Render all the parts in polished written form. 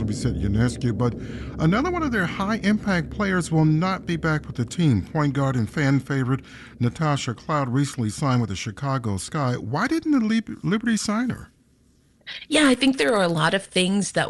Vicent Ionescu, but another one of their high-impact players will not be back with the team. Point guard and fan favorite Natasha Cloud recently signed with the Chicago Sky. Why didn't the Liberty sign her? Yeah, I think there are a lot of things that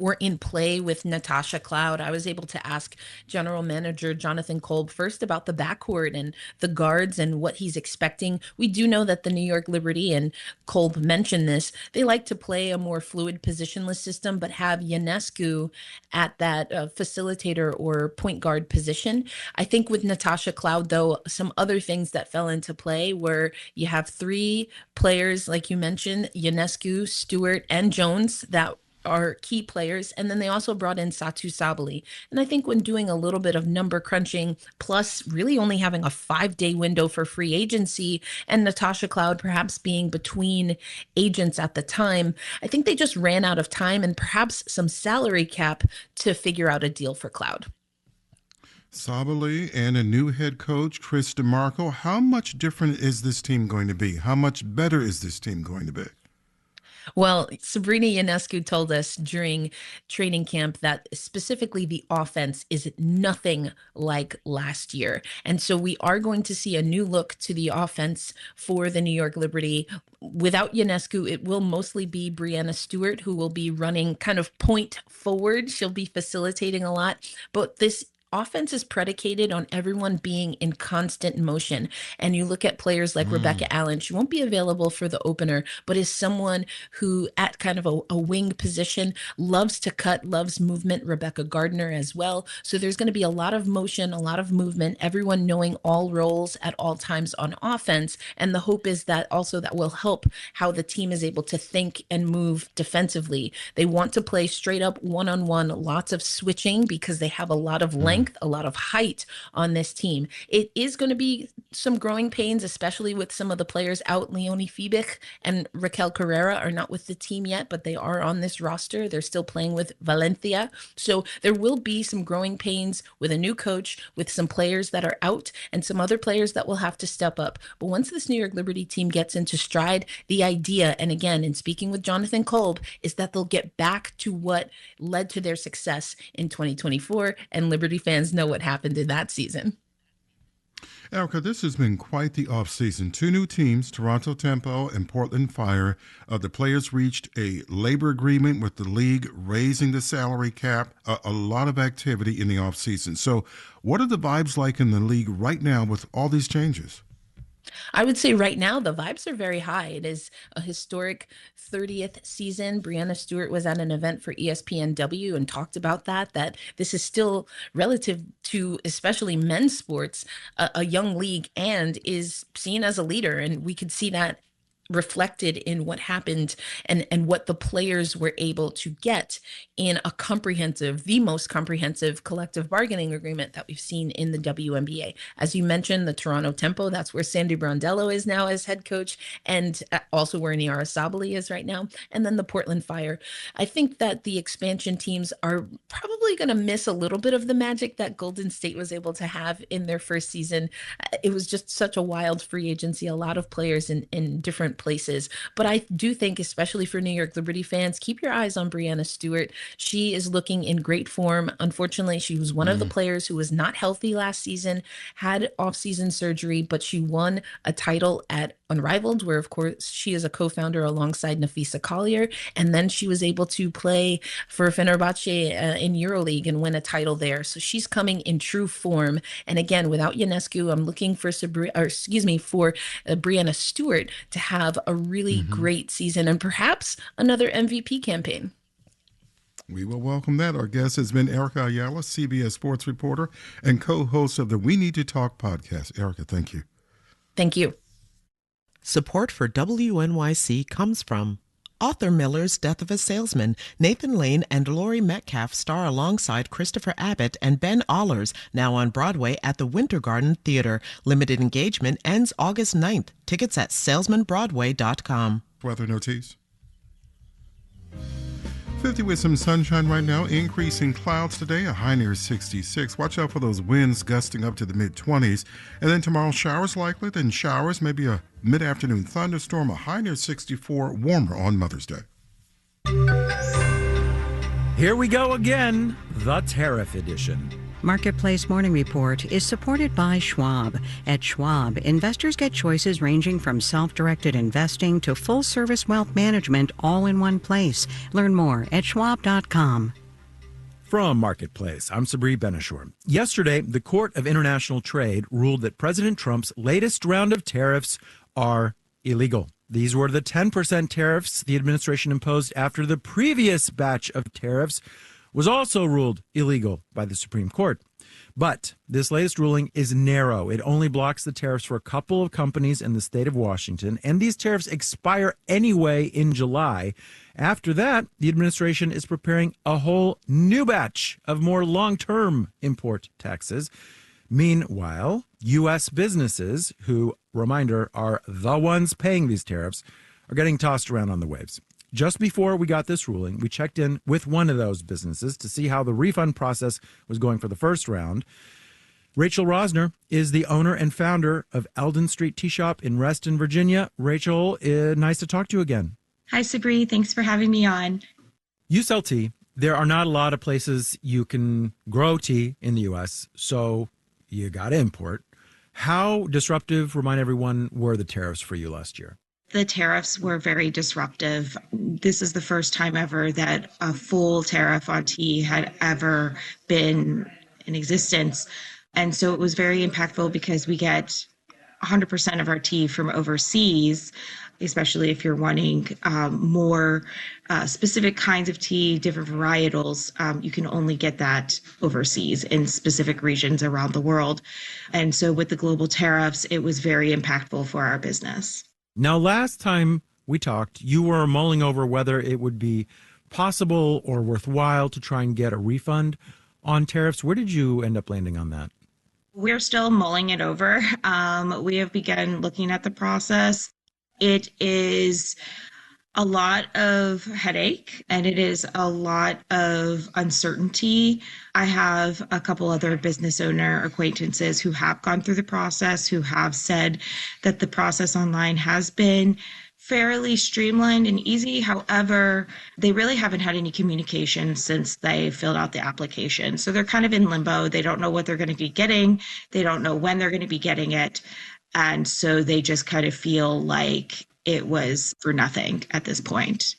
were in play with Natasha Cloud. I was able to ask General Manager Jonathan Kolb first about the backcourt and the guards and what he's expecting. We do know that the New York Liberty, and Kolb mentioned this, they like to play a more fluid positionless system, but have Ionescu at that facilitator or point guard position. I think with Natasha Cloud, though, some other things that fell into play where you have three players, like you mentioned, Ionescu, Stewart, and Jones, that are key players. And then they also brought in Satu Sabali. And I think when doing a little bit of number crunching, plus really only having a 5-day window for free agency, and Natasha Cloud perhaps being between agents at the time, I think they just ran out of time and perhaps some salary cap to figure out a deal for Cloud. Sabali and a new head coach, Chris DeMarco. How much different is this team going to be? How much better is this team going to be? Well, Sabrina Ionescu told us during training camp that specifically the offense is nothing like last year. And so we are going to see a new look to the offense for the New York Liberty. Without Ionescu, it will mostly be Breanna Stewart who will be running kind of point forward. She'll be facilitating a lot. But this offense is predicated on everyone being in constant motion. And you look at players like Rebecca Allen, she won't be available for the opener, but is someone who at kind of a wing position loves to cut, loves movement. Rebecca Gardner as well. So there's going to be a lot of motion, a lot of movement, everyone knowing all roles at all times on offense. And the hope is that also that will help how the team is able to think and move defensively. They want to play straight up one-on-one, lots of switching because they have a lot of length, a lot of height on this team. It is going to be some growing pains, especially with some of the players out. Leonie Fiebig and Raquel Carrera are not with the team yet, but they are on this roster. They're still playing with Valencia. So there will be some growing pains with a new coach, with some players that are out and some other players that will have to step up. But once this New York Liberty team gets into stride, the idea, and again, in speaking with Jonathan Kolb, is that they'll get back to what led to their success in 2024, and Liberty fans know what happened in that season. Erica, this has been quite the offseason. Two new teams, Toronto Tempo and Portland Fire. The players reached a labor agreement with the league, raising the salary cap, a lot of activity in the offseason. So what are the vibes like in the league right now with all these changes? I would say right now the vibes are very high. It is a historic 30th season. Breanna Stewart was at an event for ESPNW and talked about that this is still relative to especially men's sports, a young league, and is seen as a leader. And we could see that reflected in what happened and what the players were able to get in a comprehensive, the most comprehensive collective bargaining agreement that we've seen in the WNBA. As you mentioned, the Toronto Tempo, that's where Sandy Brondello is now as head coach, and also where Niara Sabali is right now. And then the Portland Fire. I think that the expansion teams are probably going to miss a little bit of the magic that Golden State was able to have in their first season. It was just such a wild free agency, a lot of players in different places. But I do think, especially for New York Liberty fans, keep your eyes on Breanna Stewart. She is looking in great form. Unfortunately, she was one of the players who was not healthy last season, had off-season surgery, but she won a title at Unrivaled, where, of course, she is a co-founder alongside Nafisa Collier. And then she was able to play for Fenerbahce in EuroLeague and win a title there. So she's coming in true form. And again, without Ionescu, I'm looking for Breanna Stewart to have a really great season and perhaps another MVP campaign. We will welcome that. Our guest has been Erica Ayala, CBS sports reporter and co-host of the We Need to Talk podcast. Erica, thank you. Thank you. Support for WNYC comes from Arthur Miller's Death of a Salesman. Nathan Lane and Laurie Metcalf star alongside Christopher Abbott and Ben Allers, now on Broadway at the Winter Garden Theater. Limited engagement ends August 9th. Tickets at salesmanbroadway.com. Weather notice. 50 with some sunshine right now, increasing clouds today, a high near 66. Watch out for those winds gusting up to the mid-20s. And then tomorrow, showers likely, then showers, maybe a mid-afternoon thunderstorm, a high near 64, warmer on Mother's Day. Here we go again, the tariff edition. Marketplace Morning Report is supported by Schwab. At Schwab, investors get choices ranging from self-directed investing to full-service wealth management all in one place. Learn more at schwab.com. From Marketplace, I'm Sabri Benishore. Yesterday, the Court of International Trade ruled that President Trump's latest round of tariffs are illegal. These were the 10% tariffs the administration imposed after the previous batch of tariffs was also ruled illegal by the Supreme Court. But this latest ruling is narrow. It only blocks the tariffs for a couple of companies in the state of Washington, and these tariffs expire anyway in July. After that, the administration is preparing a whole new batch of more long-term import taxes. Meanwhile, U.S. businesses, who, reminder, are the ones paying these tariffs, are getting tossed around on the waves. Just before we got this ruling, we checked in with one of those businesses to see how the refund process was going for the first round. Rachel Rosner is the owner and founder of Eldon Street Tea Shop in Reston, Virginia. Rachel, nice to talk to you again. Hi, Sabri. Thanks for having me on. You sell tea. There are not a lot of places you can grow tea in the U.S., so you got to import. How disruptive, remind everyone, were the tariffs for you last year? The tariffs were very disruptive. This is the first time ever that a full tariff on tea had ever been in existence. And so it was very impactful because we get 100% of our tea from overseas, especially if you're wanting more specific kinds of tea, different varietals. You can only get that overseas in specific regions around the world. And so with the global tariffs, it was very impactful for our business. Now, last time we talked, you were mulling over whether it would be possible or worthwhile to try and get a refund on tariffs. Where did you end up landing on that? We're still mulling it over. We have begun looking at the process. It is a lot of headache and it is a lot of uncertainty. I have a couple other business owner acquaintances who have gone through the process, who have said that the process online has been fairly streamlined and easy. However, they really haven't had any communication since they filled out the application. So they're kind of in limbo. They don't know what they're going to be getting. They don't know when they're going to be getting it. And so they just kind of feel like it was for nothing at this point.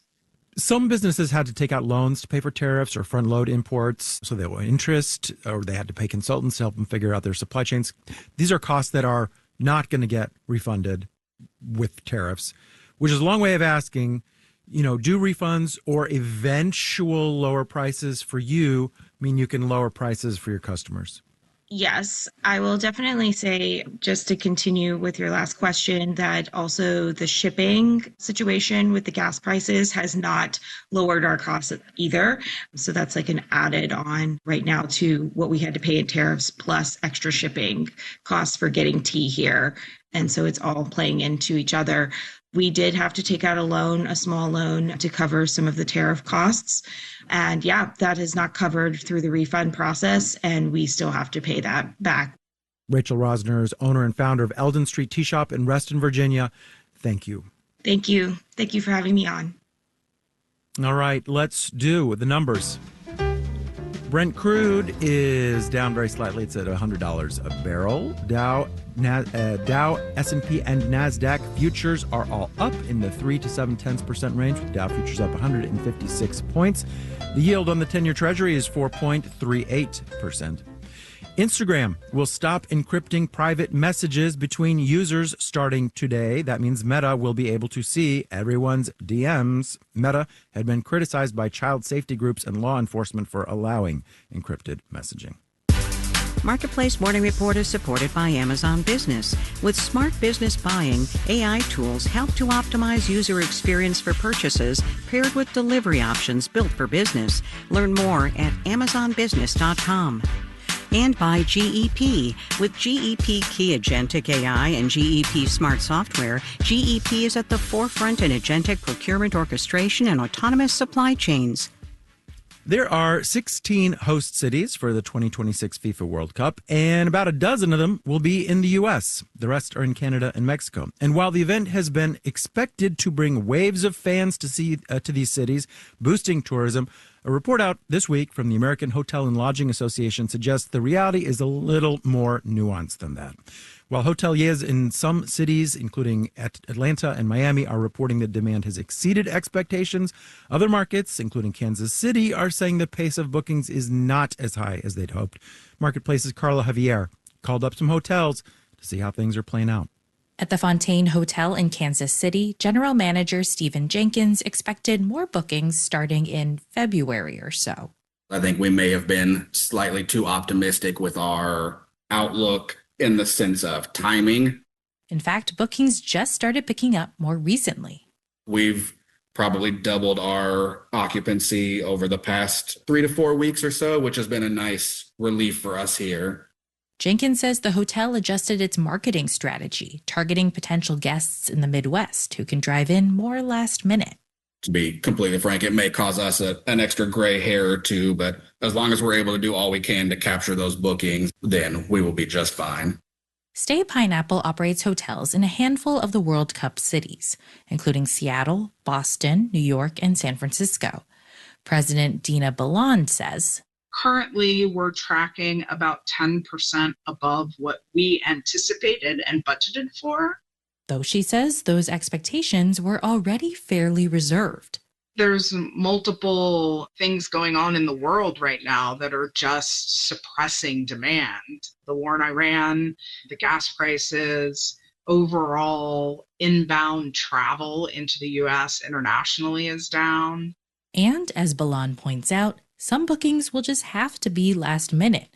Some businesses had to take out loans to pay for tariffs or front load imports, so they owe interest, or they had to pay consultants to help them figure out their supply chains. These are costs that are not going to get refunded with tariffs, which is a long way of asking, do refunds or eventual lower prices for you mean you can lower prices for your customers? Yes, I will definitely say, just to continue with your last question, that also the shipping situation with the gas prices has not lowered our costs either. So that's like an added on right now to what we had to pay in tariffs plus extra shipping costs for getting tea here. And so it's all playing into each other. We did have to take out a loan, a small loan, to cover some of the tariff costs. And yeah, that is not covered through the refund process, and we still have to pay that back. Rachel Rosner is owner and founder of Eldon Street Tea Shop in Reston, Virginia. Thank you. Thank you. Thank you for having me on. All right, let's do the numbers. Brent crude is down very slightly. It's at $100 a barrel. Dow, S&P, and NASDAQ futures are all up in the 3 to 7/10% range, with Dow futures up 156 points. The yield on the 10-year Treasury is 4.38%. Instagram will stop encrypting private messages between users starting today. That means Meta will be able to see everyone's DMs. Meta had been criticized by child safety groups and law enforcement for allowing encrypted messaging. Marketplace Morning Report is supported by Amazon Business. With smart business buying, AI tools help to optimize user experience for purchases paired with delivery options built for business. Learn more at amazonbusiness.com. And by GEP. With GEP Key Agentic AI and GEP Smart Software, GEP is at the forefront in agentic procurement orchestration and autonomous supply chains. There are 16 host cities for the 2026 FIFA World Cup, and about a dozen of them will be in the U.S. The rest are in Canada and Mexico. And while the event has been expected to bring waves of fans to these cities, boosting tourism, A report out this week from the American Hotel and Lodging Association suggests the reality is a little more nuanced than that. While hoteliers in some cities, including Atlanta and Miami, are reporting that demand has exceeded expectations, other markets, including Kansas City, are saying the pace of bookings is not as high as they'd hoped. Marketplace's Carla Javier called up some hotels to see how things are playing out. At the Fontaine Hotel in Kansas City, General Manager Stephen Jenkins expected more bookings starting in February or so. I think we may have been slightly too optimistic with our outlook in the sense of timing. In fact, bookings just started picking up more recently. We've probably doubled our occupancy over the past 3 to 4 weeks or so, which has been a nice relief for us here. Jenkins says the hotel adjusted its marketing strategy, targeting potential guests in the Midwest who can drive in more last minute. To be completely frank, it may cause us an extra gray hair or two, but as long as we're able to do all we can to capture those bookings, then we will be just fine. Stay Pineapple operates hotels in a handful of the World Cup cities, including Seattle, Boston, New York, and San Francisco. President Dina Balland says, currently, we're tracking about 10% above what we anticipated and budgeted for. Though she says those expectations were already fairly reserved. There's multiple things going on in the world right now that are just suppressing demand. The war in Iran, the gas prices, overall inbound travel into the U.S. internationally is down. And as Balland points out, some bookings will just have to be last minute,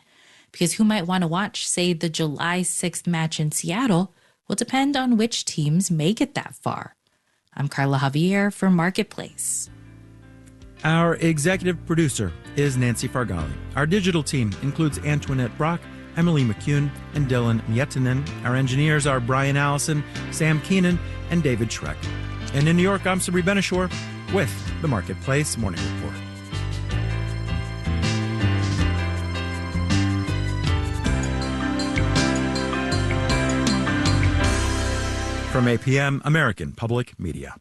because who might want to watch, say, the July 6th match in Seattle will depend on which teams make it that far. I'm Carla Javier for Marketplace. Our executive producer is Nancy Fargali. Our digital team includes Antoinette Brock, Emily McCune, and Dylan Mietinen. Our engineers are Brian Allison, Sam Keenan, and David Schreck. And in New York, I'm Sabri Benishore with the Marketplace Morning Report. From APM, American Public Media.